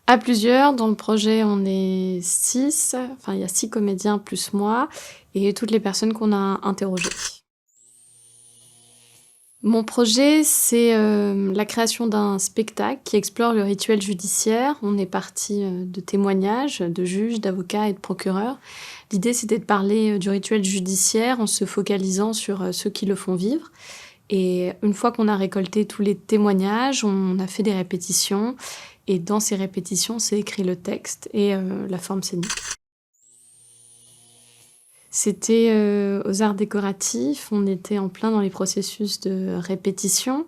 À plusieurs, dans le projet, on est 6, enfin il y a 6 comédiens plus moi et toutes les personnes qu'on a interrogées. Mon projet, c'est, la création d'un spectacle qui explore le rituel judiciaire. On est parti, de témoignages de juges, d'avocats et de procureurs. L'idée, c'était de parler, du rituel judiciaire en se focalisant sur, ceux qui le font vivre et une fois qu'on a récolté tous les témoignages, on a fait des répétitions et dans ces répétitions, c'est écrit le texte et la forme scénique. C'était, aux arts décoratifs, on était en plein dans les processus de répétition.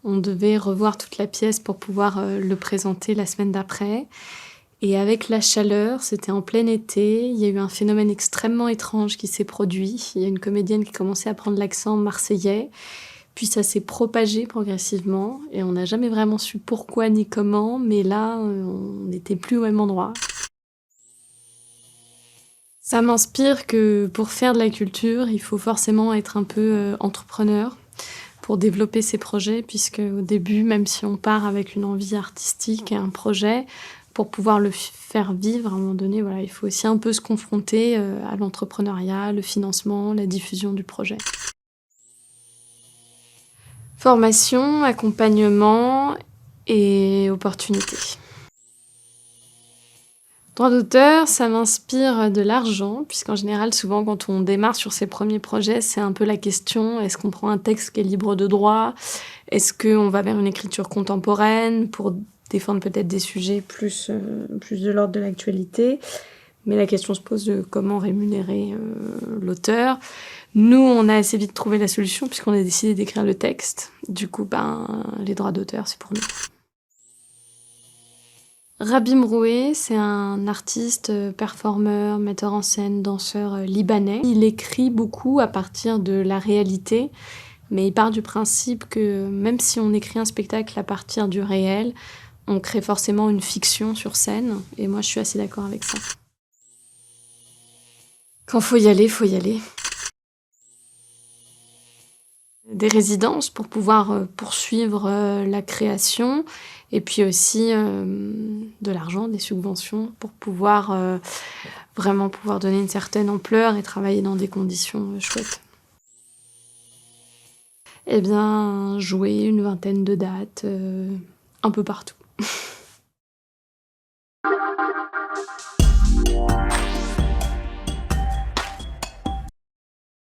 On devait revoir toute la pièce pour pouvoir, le présenter la semaine d'après et avec la chaleur, c'était en plein été, il y a eu un phénomène extrêmement étrange qui s'est produit. Il y a une comédienne qui commençait à prendre l'accent marseillais, puis ça s'est propagé progressivement et on n'a jamais vraiment su pourquoi ni comment, mais là, on n'était plus au même endroit. Ça m'inspire que pour faire de la culture, il faut forcément être un peu, entrepreneur pour développer ses projets puisque au début, même si on part avec une envie artistique et un projet, pour pouvoir le faire vivre, à un moment donné, voilà, il faut aussi un peu se confronter, à l'entrepreneuriat, le financement, la diffusion du projet. Formation, accompagnement et opportunités. Droit d'auteur, ça m'inspire de l'argent, puisqu'en général, souvent, quand on démarre sur ses premiers projets, c'est un peu la question: est-ce qu'on prend un texte qui est libre de droit? Est-ce qu'on va vers une écriture contemporaine pour défendre peut-être des sujets plus de l'ordre de l'actualité? Mais la question se pose de comment rémunérer l'auteur. Nous, on a assez vite trouvé la solution puisqu'on a décidé d'écrire le texte. Du coup, les droits d'auteur, c'est pour nous. Rabih Mroué, c'est un artiste, performeur, metteur en scène, danseur, libanais. Il écrit beaucoup à partir de la réalité, mais il part du principe que même si on écrit un spectacle à partir du réel, on crée forcément une fiction sur scène et moi je suis assez d'accord avec ça. Quand faut y aller, faut y aller. Des résidences pour pouvoir, poursuivre, la création et puis aussi, de l'argent, des subventions pour pouvoir, vraiment pouvoir donner une certaine ampleur et travailler dans des conditions, chouettes. Eh bien, jouer une vingtaine de dates, un peu partout.